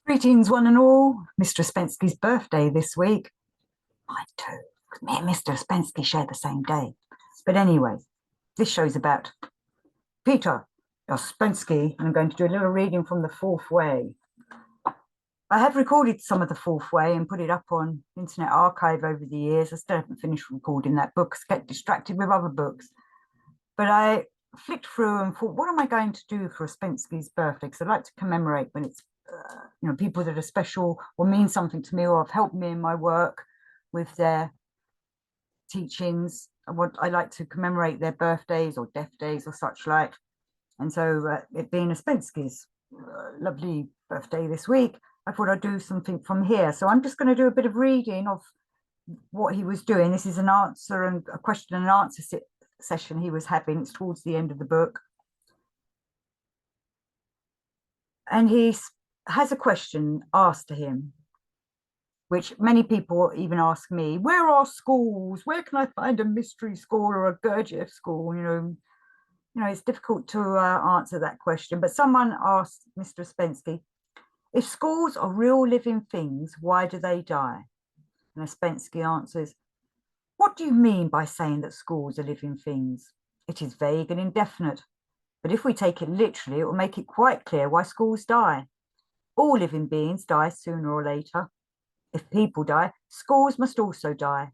Greetings, one and all. Mr. Ouspensky's birthday this week. Mine too. Me and Mr. Ouspensky share the same day. But anyway, this show's about Peter Ouspensky, and I'm going to do a little reading from The Fourth Way. I have recorded some of The Fourth Way and put it up on Internet Archive over the years. I still haven't finished recording that book. I get distracted with other books. But I flicked through and thought, what am I going to do for Ouspensky's birthday? Because I'd like to commemorate when it's people that are special or mean something to me or have helped me in my work with their teachings. I like to commemorate their birthdays or death days or such like. And so it being Ouspensky's lovely birthday this week, I thought I'd do something from here. So I'm just going to do a bit of reading of what he was doing. This is a question and answer session he was having. It's towards the end of the book. And he has a question asked to him, which many people even ask me: where are schools? Where can I find a mystery school or a Gurdjieff school? It's difficult to answer that question. But someone asked Mr. Ouspensky, if schools are real living things, why do they die? And Ouspensky answers, what do you mean by saying that schools are living things? It is vague and indefinite. But if we take it literally, it will make it quite clear why schools die. All living beings die sooner or later. If people die, schools must also die.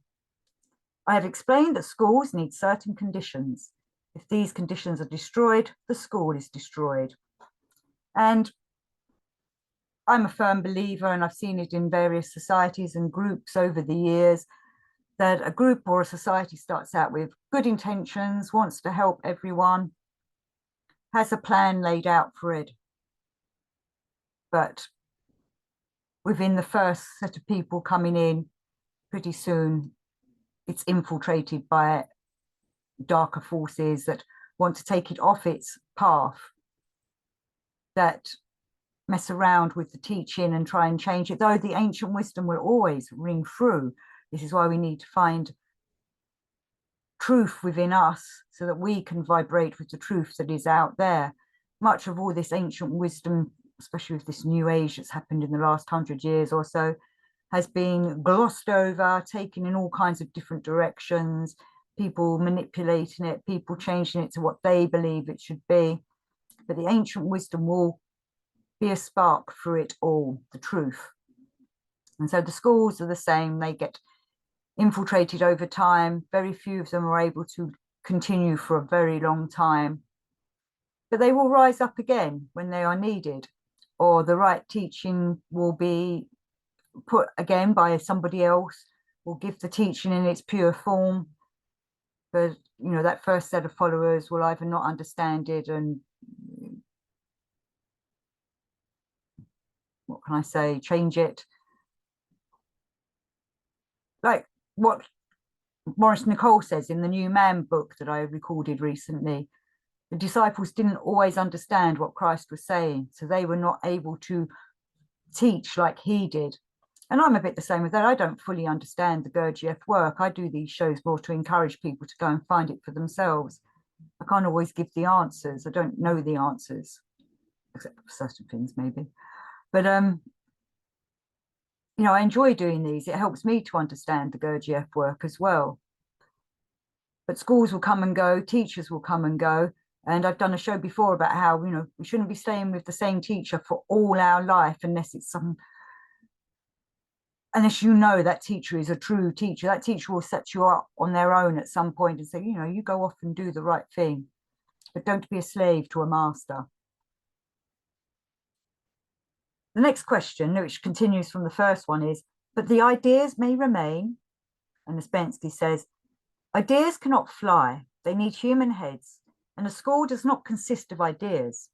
I have explained that schools need certain conditions. If these conditions are destroyed, the school is destroyed. And I'm a firm believer, and I've seen it in various societies and groups over the years, that a group or a society starts out with good intentions, wants to help everyone, has a plan laid out for it. But within the first set of people coming in, pretty soon it's infiltrated by darker forces that want to take it off its path, that mess around with the teaching and try and change it, though the ancient wisdom will always ring through. This is why we need to find truth within us so that we can vibrate with the truth that is out there. Much of all this ancient wisdom, especially with this new age that's happened in the last 100 years or so, has been glossed over, taken in all kinds of different directions, people manipulating it, people changing it to what they believe it should be. But the ancient wisdom will be a spark through it all, the truth. And so the schools are the same. They get infiltrated over time. Very few of them are able to continue for a very long time. But they will rise up again when they are needed, or the right teaching will be put again by somebody else, will give the teaching in its pure form. But that first set of followers will either not understand it and, what can I say, change it. Like what Maurice Nicole says in the New Man book that I recorded recently, the disciples didn't always understand what Christ was saying, so they were not able to teach like he did. And I'm a bit the same with that. I don't fully understand the Gurdjieff work. I do these shows more to encourage people to go and find it for themselves. I can't always give the answers. I don't know the answers, except for certain things maybe. But I enjoy doing these. It helps me to understand the Gurdjieff work as well. But schools will come and go, teachers will come and go. And I've done a show before about how, we shouldn't be staying with the same teacher for all our life unless that teacher is a true teacher. That teacher will set you up on their own at some point and say, you go off and do the right thing, but don't be a slave to a master. The next question, which continues from the first one, is, but the ideas may remain. And Ouspensky says, ideas cannot fly. They need human heads. And a school does not consist of ideas.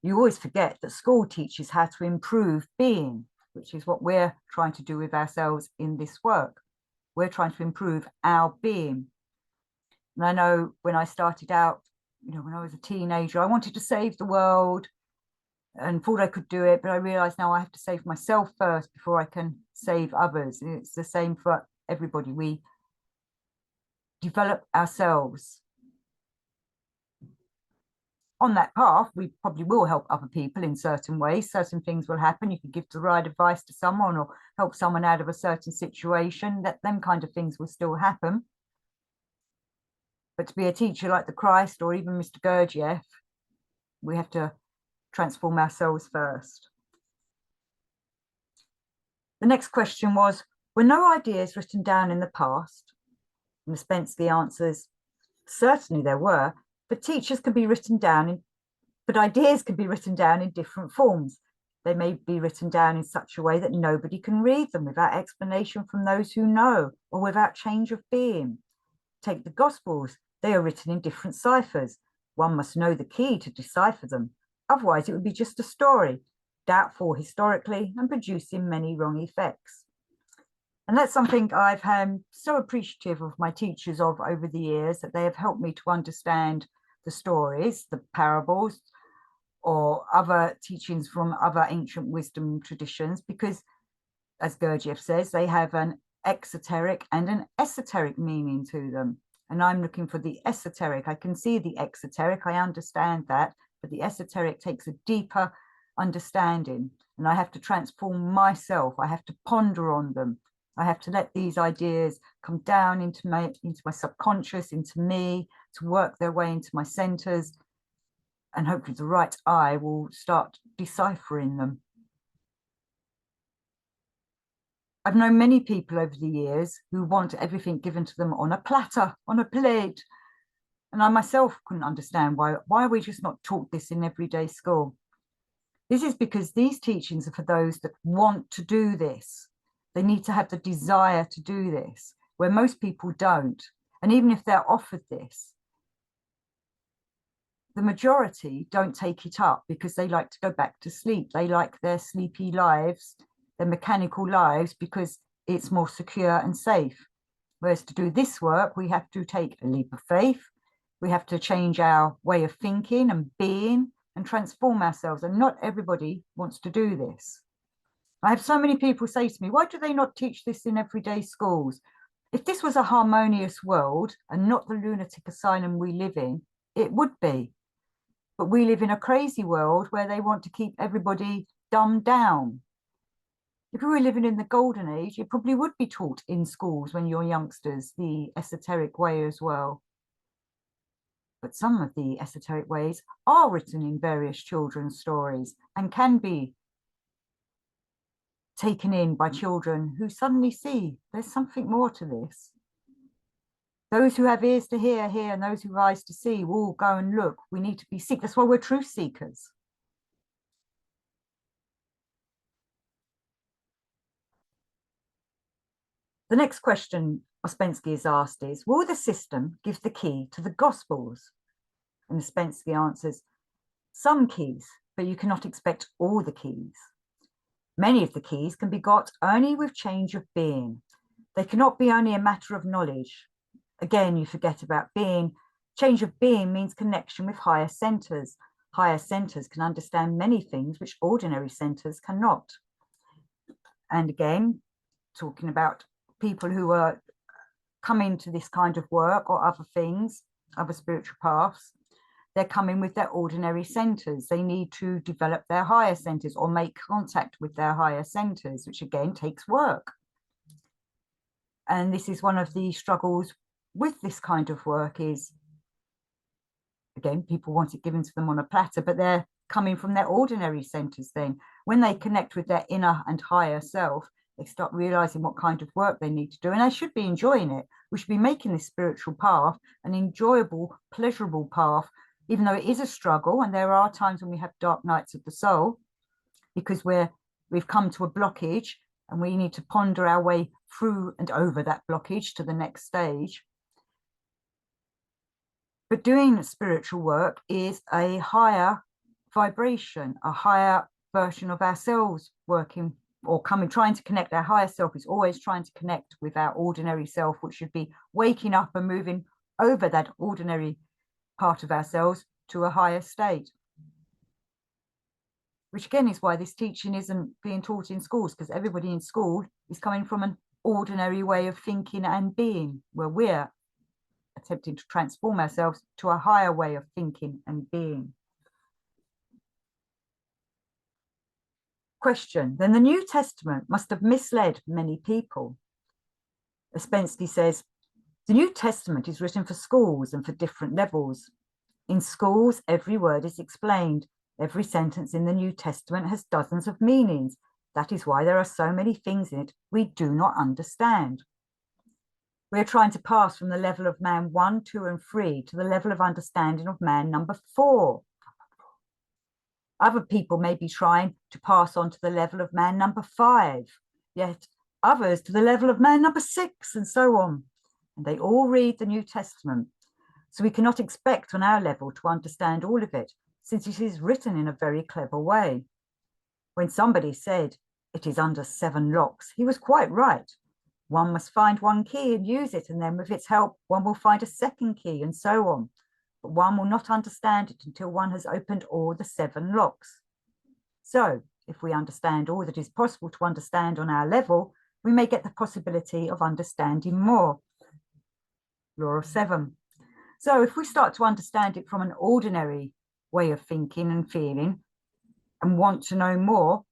You always forget that school teaches how to improve being, which is what we're trying to do with ourselves in this work. We're trying to improve our being. And I know when I started out, when I was a teenager, I wanted to save the world and thought I could do it, but I realized now I have to save myself first before I can save others. And it's the same for everybody. We develop ourselves. on that path, we probably will help other people in certain ways. Certain things will happen. You can give the right advice to someone or help someone out of a certain situation. That them kind of things will still happen. But to be a teacher like the Christ or even Mr. Gurdjieff, we have to transform ourselves first. The next question was, were no ideas written down in the past? And Ouspensky answers, certainly there were, but teachers can be written down but ideas can be written down in different forms. They may be written down in such a way that nobody can read them without explanation from those who know or without change of being. Take the Gospels. They are written in different ciphers. One must know the key to decipher them. Otherwise, it would be just a story, doubtful historically and producing many wrong effects. And that's something I've been so appreciative of my teachers of over the years, that they have helped me to understand the stories, the parables, or other teachings from other ancient wisdom traditions, because, as Gurdjieff says, they have an exoteric and an esoteric meaning to them. And I'm looking for the esoteric. I can see the exoteric, I understand that, but the esoteric takes a deeper understanding, and I have to transform myself. I have to ponder on them. I have to let these ideas come down into my subconscious, into me, to work their way into my centers, and hopefully the right eye will start deciphering them. I've known many people over the years who want everything given to them on a platter, on a plate. And I myself couldn't understand why are we just not taught this in everyday school? This is because these teachings are for those that want to do this. They need to have the desire to do this, where most people don't. And even if they're offered this, the majority don't take it up because they like to go back to sleep. They like their sleepy lives, their mechanical lives, because it's more secure and safe. Whereas to do this work, we have to take a leap of faith. We have to change our way of thinking and being and transform ourselves. And not everybody wants to do this. I have so many people say to me, why do they not teach this in everyday schools? If this was a harmonious world and not the lunatic asylum we live in, it would be. But we live in a crazy world where they want to keep everybody dumbed down. If we were living in the golden age, it probably would be taught in schools when you're youngsters, the esoteric way as well. But some of the esoteric ways are written in various children's stories and can be taken in by children who suddenly see there's something more to this. Those who have ears to hear, hear, and those who have eyes to see will go and look. We need to be seekers. That's why we're truth seekers. The next question Ouspensky is asked is, will the system give the key to the Gospels? And Ouspensky answers, some keys, but you cannot expect all the keys. Many of the keys can be got only with change of being. They cannot be only a matter of knowledge. Again, you forget about being. Change of being means connection with higher centers. Higher centers can understand many things which ordinary centers cannot. And again, talking about people who are coming to this kind of work or other things, other spiritual paths, they're coming with their ordinary centers. They need to develop their higher centers or make contact with their higher centers, which again takes work. And this is one of the struggles with this kind of work is, again, people want it given to them on a platter, but they're coming from their ordinary centers then. When they connect with their inner and higher self, they start realizing what kind of work they need to do. And they should be enjoying it. We should be making this spiritual path an enjoyable, pleasurable path, even though it is a struggle. And there are times when we have dark nights of the soul because we've come to a blockage and we need to ponder our way through and over that blockage to the next stage. But doing spiritual work is a higher vibration, a higher version of ourselves working or coming, trying to connect. Our higher self is always trying to connect with our ordinary self, which should be waking up and moving over that ordinary part of ourselves to a higher state. Which again is why this teaching isn't being taught in schools, because everybody in school is coming from an ordinary way of thinking and being, where we're attempting to transform ourselves to a higher way of thinking and being. Question: then the New Testament must have misled many people. Ouspensky says, the New Testament is written for schools and for different levels. In schools, every word is explained. Every sentence in the New Testament has dozens of meanings. That is why there are so many things in it we do not understand. We are trying to pass from the level of man 1, 2, and 3 to the level of understanding of man number 4. Other people may be trying to pass on to the level of man number 5, yet others to the level of man number 6, and so on. And they all read the New Testament. So we cannot expect on our level to understand all of it, since it is written in a very clever way. When somebody said it is under 7 locks, he was quite right. One must find one key and use it, and then with its help, one will find a second key, and so on. But one will not understand it until one has opened all the 7 locks. So if we understand all that is possible to understand on our level, we may get the possibility of understanding more. Law of 7. So if we start to understand it from an ordinary way of thinking and feeling and want to know more,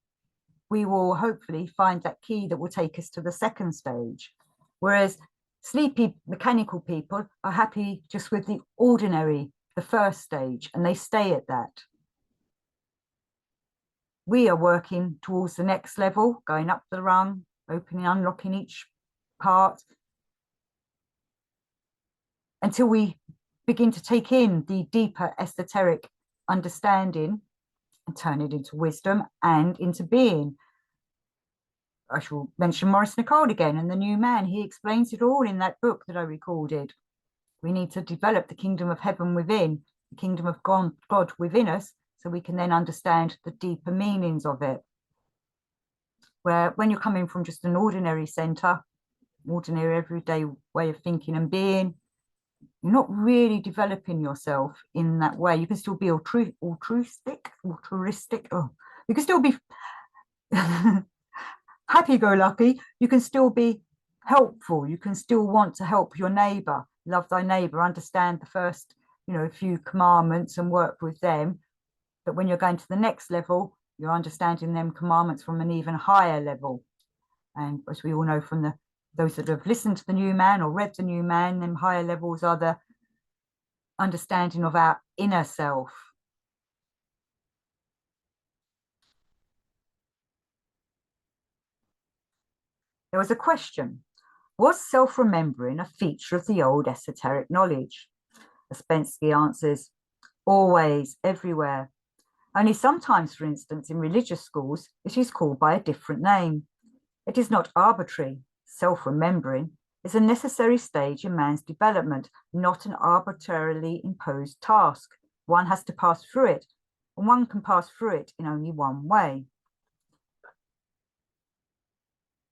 we will hopefully find that key that will take us to the second stage. Whereas sleepy, mechanical people are happy just with the ordinary, the first stage, and they stay at that. We are working towards the next level, going up the rung, opening, unlocking each part, until we begin to take in the deeper esoteric understanding and turn it into wisdom and into being. I shall mention Maurice Nicole again and the New Man. He explains it all in that book that I recorded. We need to develop the kingdom of heaven within, the kingdom of God within us, so we can then understand the deeper meanings of it. Where when you're coming from just an ordinary center, ordinary everyday way of thinking and being, you're not really developing yourself in that way. You can still be altruistic. Oh, you can still be happy-go-lucky. You can still be helpful. You can still want to help your neighbor, love thy neighbor, understand the first, few commandments and work with them. But when you're going to the next level, you're understanding them commandments from an even higher level. And as we all know from those that have listened to the New Man or read the New Man, them higher levels are the understanding of our inner self. There was a question: was self-remembering a feature of the old esoteric knowledge? Ouspensky answers, always, everywhere. Only sometimes, for instance, in religious schools, it is called by a different name. It is not arbitrary. Self-remembering is a necessary stage in man's development, not an arbitrarily imposed task. One has to pass through it, and one can pass through it in only one way.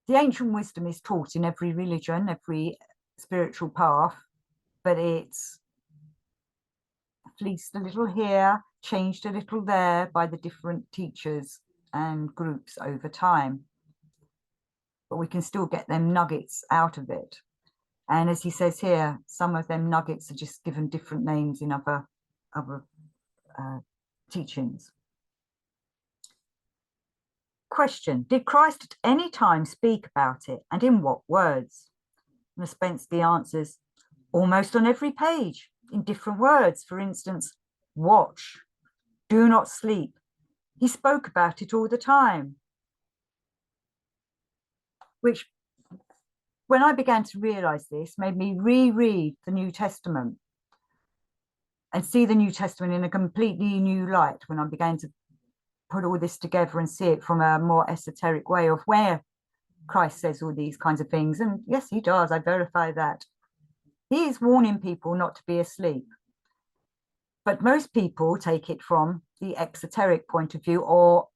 The ancient wisdom is taught in every religion, every spiritual path, but it's fleeced a little here, changed a little there by the different teachers and groups over time. But we can still get them nuggets out of it. And as he says here, some of them nuggets are just given different names in other teachings. Question: did Christ at any time speak about it, and in what words? And Ouspensky answers, almost on every page, in different words. For instance, watch, do not sleep. He spoke about it all the time. Which, when I began to realize this, made me reread the New Testament and see the New Testament in a completely new light when I began to put all this together and see it from a more esoteric way of where Christ says all these kinds of things. And yes, he does. I verify that. He is warning people not to be asleep. But most people take it from the exoteric point of view, or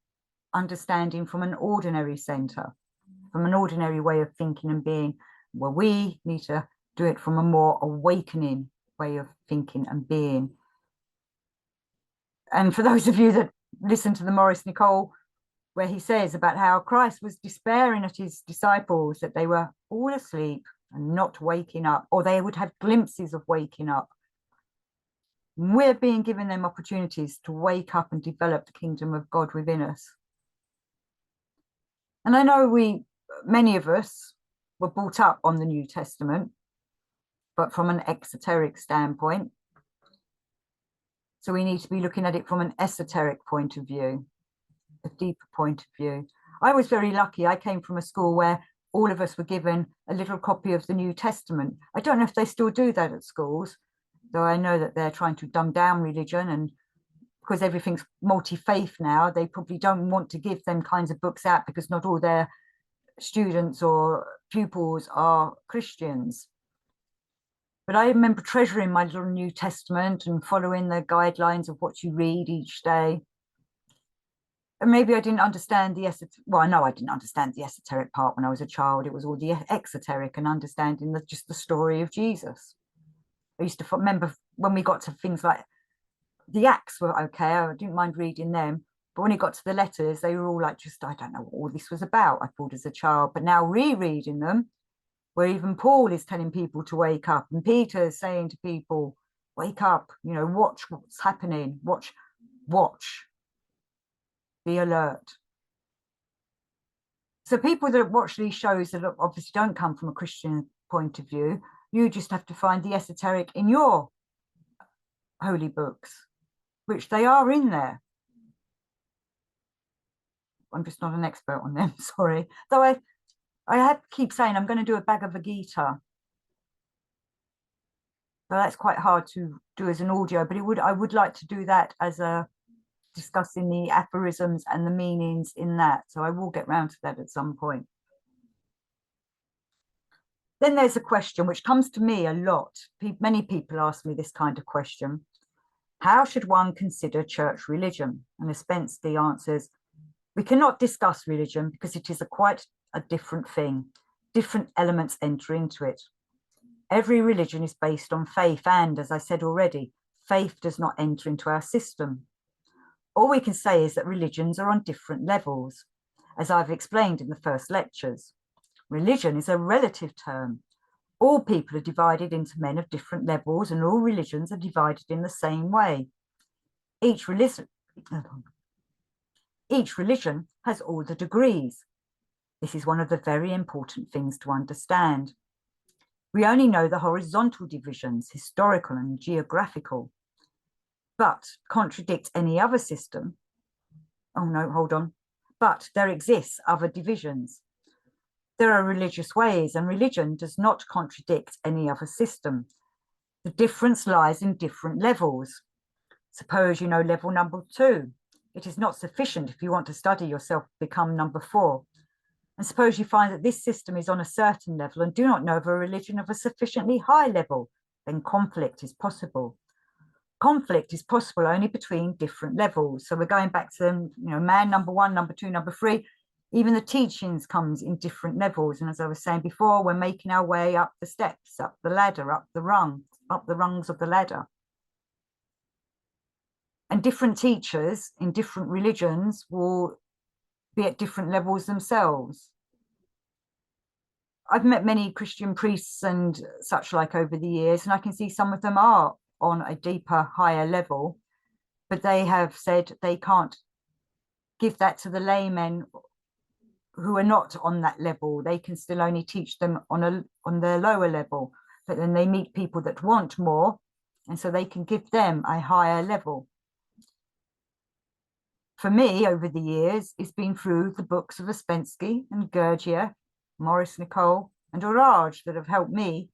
understanding from an ordinary center, from an ordinary way of thinking and being. Well, we need to do it from a more awakening way of thinking and being. And for those of you that listen to the Maurice Nicole, where he says about how Christ was despairing at his disciples that they were all asleep and not waking up, or they would have glimpses of waking up. We're being given them opportunities to wake up and develop the kingdom of God within us. And I know many of us were brought up on the New Testament, but from an exoteric standpoint. So we need to be looking at it from an esoteric point of view, a deeper point of view. I was very lucky. I came from a school where all of us were given a little copy of the New Testament. I don't know if they still do that at schools, though I know that they're trying to dumb down religion, and because everything's multi-faith now, they probably don't want to give them kinds of books out because not all their students or pupils are Christians. But I remember treasuring my little New Testament and following the guidelines of what you read each day. And maybe I didn't understand the well, I know I didn't understand the esoteric part when I was a child. It was all the exoteric and understanding just the story of Jesus. I used to remember when we got to things like the Acts were okay. I didn't mind reading them. But when it got to the letters, they were all like, just, I don't know what all this was about, I thought as a child. But now rereading them, where even Paul is telling people to wake up and Peter is saying to people, wake up, watch what's happening, watch, be alert. So people that watch these shows that obviously don't come from a Christian point of view, you just have to find the esoteric in your holy books, which they are in there. I'm just not an expert on them, sorry. Though I have keep saying I'm going to do a Bhagavad Gita. So that's quite hard to do as an audio, but I would like to do that as a discussing the aphorisms and the meanings in that. So I will get round to that at some point. Then there's a question which comes to me a lot. Many people ask me this kind of question. How should one consider church religion? And Ouspensky answers, we cannot discuss religion because it is quite a different thing. Different elements enter into it. Every religion is based on faith, and as I said already, faith does not enter into our system. All we can say is that religions are on different levels, as I've explained in the first lectures. Religion is a relative term. All people are divided into men of different levels, and all religions are divided in the same way. Each religion has all the degrees. This is one of the very important things to understand. We only know the horizontal divisions, historical and geographical, but contradict any other system. Oh no, hold on. But there exists other divisions. There are religious ways, and religion does not contradict any other system. The difference lies in different levels. Suppose you know level number 2. It is not sufficient if you want to study yourself to become number 4. And suppose you find that this system is on a certain level and do not know of a religion of a sufficiently high level, then conflict is possible. Conflict is possible only between different levels. So we're going back to, man number 1, number 2, number 3. Even the teachings comes in different levels. And as I was saying before, we're making our way up the steps, up the ladder, up the rungs of the ladder. And different teachers in different religions will be at different levels themselves. I've met many Christian priests and such like over the years, and I can see some of them are on a deeper, higher level, but they have said they can't give that to the laymen who are not on that level. They can still only teach them on their lower level, but then they meet people that want more, and so they can give them a higher level. For me, over the years, it's been through the books of Ouspensky and Gurdjieff, Maurice Nicole, and Orage that have helped me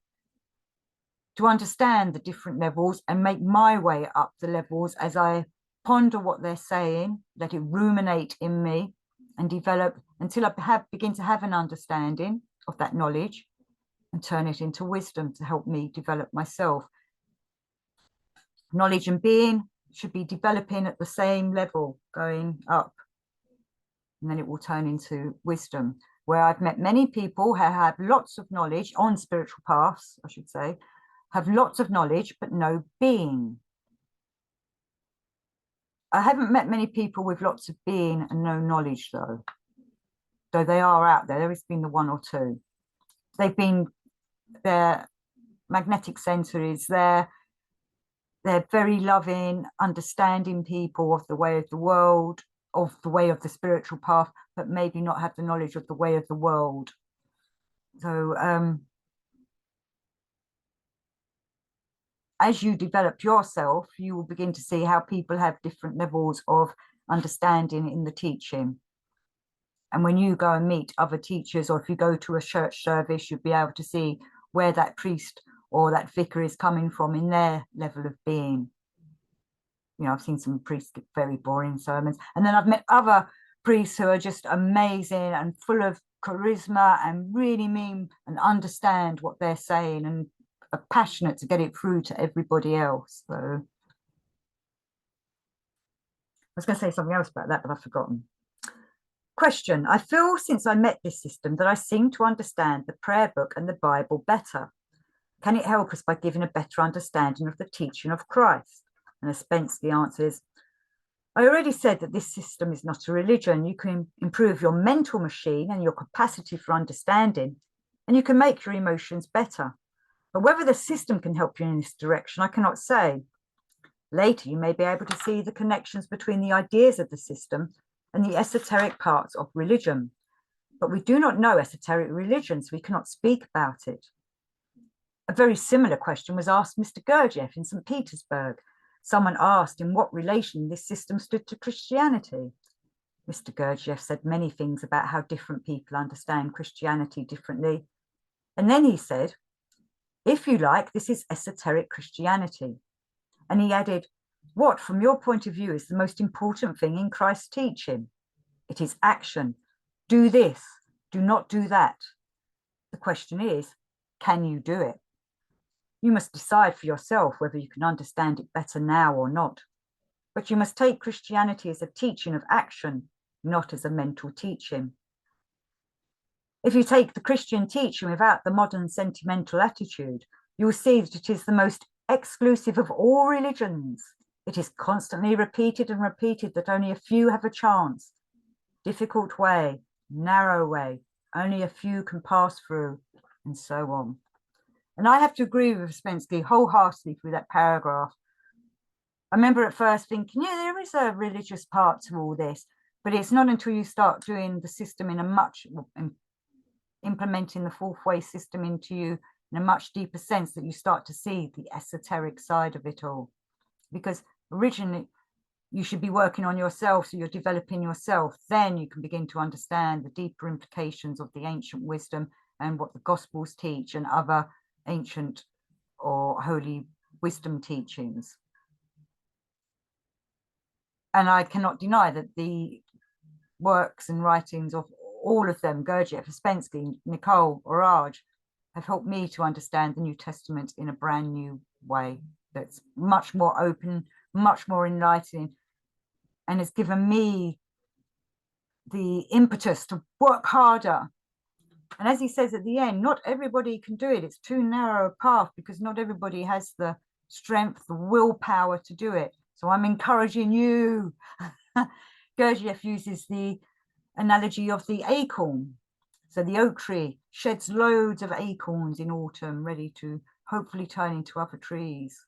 to understand the different levels and make my way up the levels as I ponder what they're saying, let it ruminate in me and develop until I begin to have an understanding of that knowledge and turn it into wisdom to help me develop myself. Knowledge and being should be developing at the same level, going up, and then it will turn into wisdom, where I've met many people who have lots of knowledge on spiritual paths, I should say, have lots of knowledge, but no being. I haven't met many people with lots of being and no knowledge, though they are out there. There has been the 1 or 2. Their magnetic center is there. They're very loving, understanding people of the way of the world. of the way of the spiritual path, but maybe not have the knowledge of the way of the world. So as you develop yourself, you will begin to see how people have different levels of understanding in the teaching. And when you go and meet other teachers, or if you go to a church service, you'll be able to see where that priest or that vicar is coming from in their level of being. You know, I've seen some priests give very boring sermons, and then I've met other priests who are just amazing and full of charisma and really mean and understand what they're saying and are passionate to get it through to everybody else. So I was going to say something else about that, but I've forgotten. Question. I feel since I met this system that I seem to understand the prayer book and the Bible better. Can it help us by giving a better understanding of the teaching of Christ? And Ouspensky answers, I already said that this system is not a religion. You can improve your mental machine and your capacity for understanding, and you can make your emotions better. But whether the system can help you in this direction, I cannot say. Later, you may be able to see the connections between the ideas of the system and the esoteric parts of religion. But we do not know esoteric religion, so we cannot speak about it. A very similar question was asked Mr. Gurdjieff in St. Petersburg. Someone asked in what relation this system stood to Christianity. Mr. Gurdjieff said many things about how different people understand Christianity differently. And then he said, if you like, this is esoteric Christianity. And he added, what, from your point of view, is the most important thing in Christ's teaching? It is action. Do this, do not do that. The question is, can you do it? You must decide for yourself whether you can understand it better now or not. But you must take Christianity as a teaching of action, not as a mental teaching. If you take the Christian teaching without the modern sentimental attitude, you will see that it is the most exclusive of all religions. It is constantly repeated and repeated that only a few have a chance. Difficult way, narrow way, only a few can pass through, and so on. And I have to agree with Ouspensky wholeheartedly through that paragraph. I remember at first thinking, yeah, there is a religious part to all this, but it's not until you start doing the system in a much, implementing the fourth way system into you in a much deeper sense that you start to see the esoteric side of it all. Because originally you should be working on yourself, so you're developing yourself. Then you can begin to understand the deeper implications of the ancient wisdom and what the Gospels teach and other ancient or holy wisdom teachings. And I cannot deny that the works and writings of all of them, Gurdjieff, Ouspensky, Nicole, Orage, have helped me to understand the New Testament in a brand new way that's much more open, much more enlightening, and has given me the impetus to work harder. And as he says at the end, not everybody can do it. It's too narrow a path because not everybody has the strength, the willpower to do it. So I'm encouraging you. Gurdjieff uses the analogy of the acorn. So the oak tree sheds loads of acorns in autumn, ready to hopefully turn into other trees.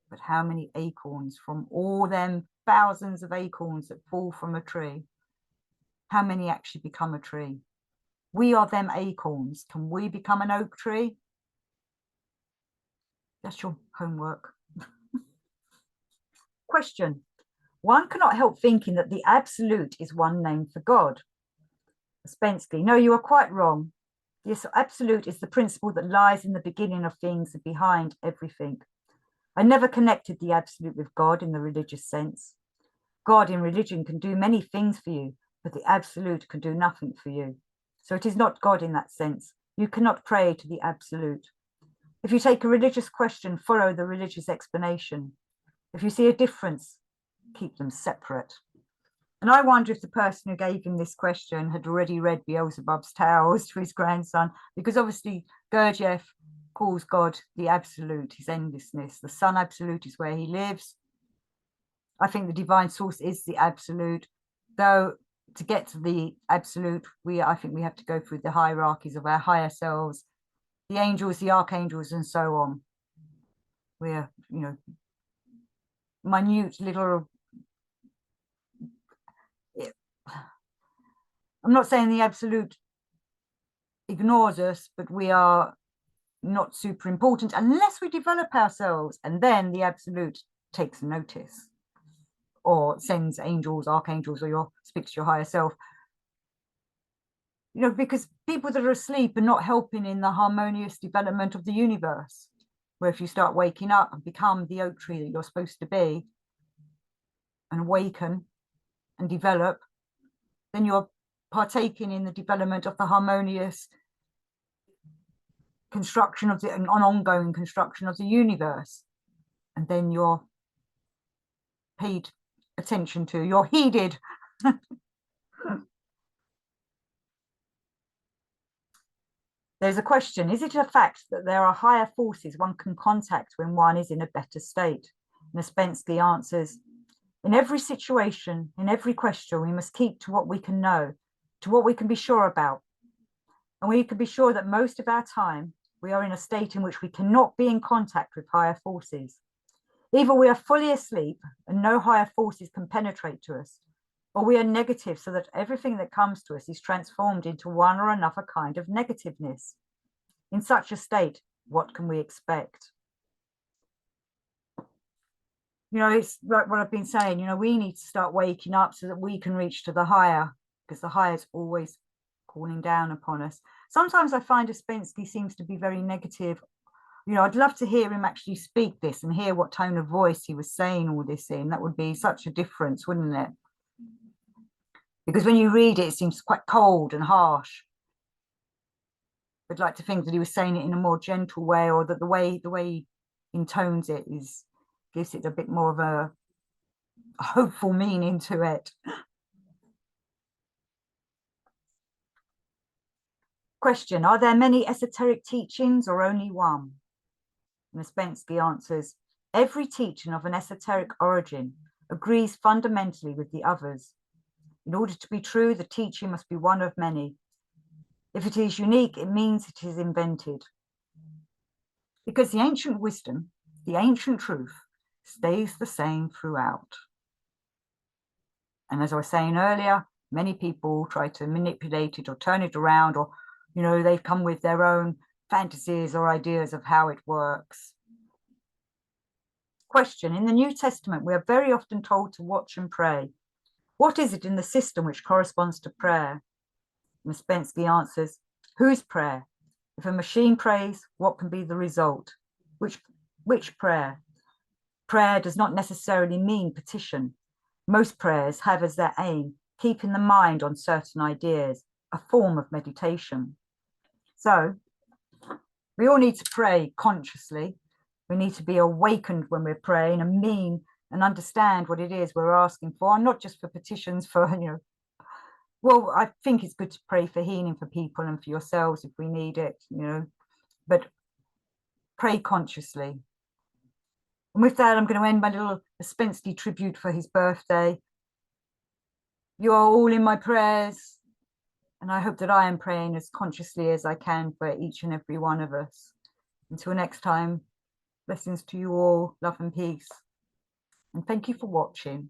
But how many acorns from all them thousands of acorns that fall from a tree? How many actually become a tree? We are them acorns. Can we become an oak tree? That's your homework. Question. One cannot help thinking that the absolute is one name for God. Ouspensky, no, you are quite wrong. This absolute is the principle that lies in the beginning of things and behind everything. I never connected the absolute with God in the religious sense. God in religion can do many things for you, but the absolute can do nothing for you. So it is not God in that sense. You cannot pray to the absolute. If you take a religious question, follow the religious explanation. If you see a difference, keep them separate. And I wonder if the person who gave him this question had already read Beelzebub's Tales to his grandson, because obviously Gurdjieff calls God the absolute, his endlessness. The Son absolute is where he lives. I think the divine source is the absolute, though to get to the absolute, I think we have to go through the hierarchies of our higher selves, the angels, the archangels, and so on. We're, minute little I'm not saying the absolute ignores us, but we are not super important unless we develop ourselves, and then the absolute takes notice or sends angels, archangels, or speaks to your higher self. You know, because people that are asleep are not helping in the harmonious development of the universe, where if you start waking up and become the oak tree that you're supposed to be and awaken and develop, then you're partaking in the development of the harmonious construction of an ongoing construction of the universe. And then you're paid attention to, you're heeded. There's a question: is it a fact that there are higher forces one can contact when one is in a better state? And Ouspensky answers, in every situation, in every question, we must keep to what we can know, to what we can be sure about. And we can be sure that most of our time, we are in a state in which we cannot be in contact with higher forces. Either we are fully asleep and no higher forces can penetrate to us, or we are negative so that everything that comes to us is transformed into one or another kind of negativeness. In such a state, what can we expect? You know, it's like what I've been saying, you know, we need to start waking up so that we can reach to the higher, because the higher is always calling down upon us. Sometimes I find Ouspensky seems to be very negative. You know, I'd love to hear him actually speak this and hear what tone of voice he was saying all this in. That would be such a difference, wouldn't it? Because when you read it, it seems quite cold and harsh. I'd like to think that he was saying it in a more gentle way, or that the way he intones it gives it a bit more of a hopeful meaning to it. Question: are there many esoteric teachings or only one? And Ouspensky answers, every teaching of an esoteric origin agrees fundamentally with the others. In order to be true, the teaching must be one of many. If it is unique, it means it is invented. Because the ancient wisdom, the ancient truth, stays the same throughout. And as I was saying earlier, many people try to manipulate it or turn it around, or, you know, they've come with their own fantasies or ideas of how it works. Question: in the New Testament, we are very often told to watch and pray. What is it in the system which corresponds to prayer? And Ouspensky answers, whose prayer? If a machine prays, what can be the result? Which prayer? Prayer does not necessarily mean petition. Most prayers have as their aim keeping the mind on certain ideas, a form of meditation. So we all need to pray consciously. We need to be awakened when we're praying and mean and understand what it is we're asking for, and not just for petitions for, you know, well, I think it's good to pray for healing for people and for yourselves if we need it, you know, but pray consciously. And with that, I'm going to end my little Ouspensky tribute for his birthday. You are all in my prayers, and I hope that I am praying as consciously as I can for each and every one of us. Until next time, blessings to you all, love and peace. And thank you for watching.